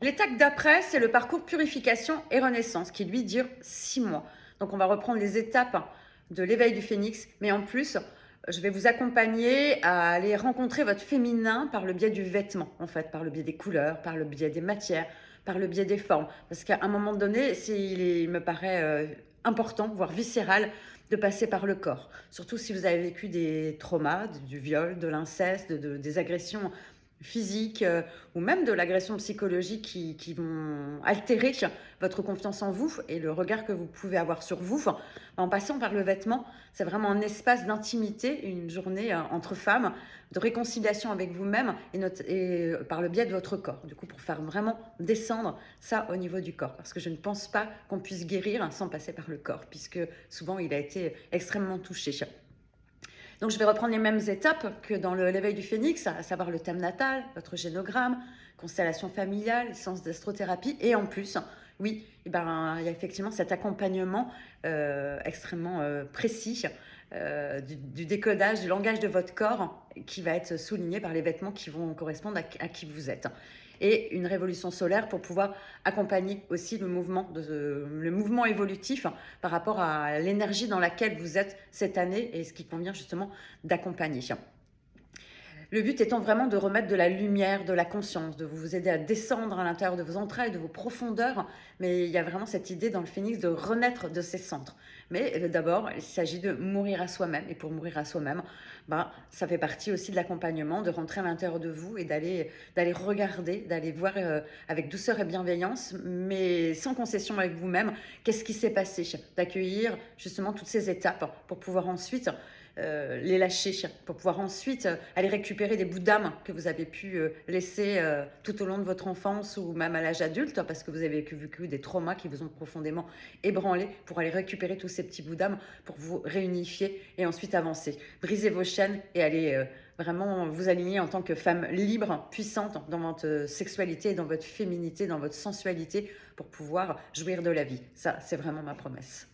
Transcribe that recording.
L'étape d'après, c'est le parcours purification et renaissance qui, lui, dure 6 mois. Donc, on va reprendre les étapes de l'éveil du phénix, mais en plus, je vais vous accompagner à aller rencontrer votre féminin par le biais du vêtement, en fait, par le biais des couleurs, par le biais des matières, par le biais des formes. Parce qu'à un moment donné, il me paraît important, voire viscéral, de passer par le corps. Surtout si vous avez vécu des traumas, du viol, de l'inceste, des agressions physique ou même de l'agression psychologique qui vont altérer votre confiance en vous et le regard que vous pouvez avoir sur vous. En passant par le vêtement, c'est vraiment un espace d'intimité, une journée entre femmes, de réconciliation avec vous-même et par le biais de votre corps. Du coup, pour faire vraiment descendre ça au niveau du corps. Parce que je ne pense pas qu'on puisse guérir sans passer par le corps, puisque souvent il a été extrêmement touché. Donc, je vais reprendre les mêmes étapes que dans l'éveil du phénix, à savoir le thème natal, votre génogramme, constellation familiale, séance d'astrothérapie. Et en plus, oui, il y a effectivement cet accompagnement extrêmement précis du décodage, du langage de votre corps qui va être souligné par les vêtements qui vont correspondre à qui vous êtes. Et une révolution solaire pour pouvoir accompagner aussi le mouvement évolutif par rapport à l'énergie dans laquelle vous êtes cette année et ce qui convient justement d'accompagner. Le but étant vraiment de remettre de la lumière, de la conscience, de vous aider à descendre à l'intérieur de vos entrailles, de vos profondeurs. Mais il y a vraiment cette idée dans le phénix de renaître de ses centres. Mais d'abord, il s'agit de mourir à soi-même. Et pour mourir à soi-même, ça fait partie aussi de l'accompagnement, de rentrer à l'intérieur de vous et d'aller regarder, d'aller voir avec douceur et bienveillance, mais sans concession avec vous-même, qu'est-ce qui s'est passé. D'accueillir justement toutes ces étapes pour pouvoir ensuite les lâcher, pour pouvoir ensuite aller récupérer des bouts d'âme que vous avez pu laisser tout au long de votre enfance ou même à l'âge adulte, parce que vous avez vécu des traumas qui vous ont profondément ébranlé, pour aller récupérer tous ces petits bouts d'âme, pour vous réunifier et ensuite avancer. Briser vos chaînes et aller vraiment vous aligner en tant que femme libre, puissante dans votre sexualité, dans votre féminité, dans votre sensualité, pour pouvoir jouir de la vie. Ça, c'est vraiment ma promesse.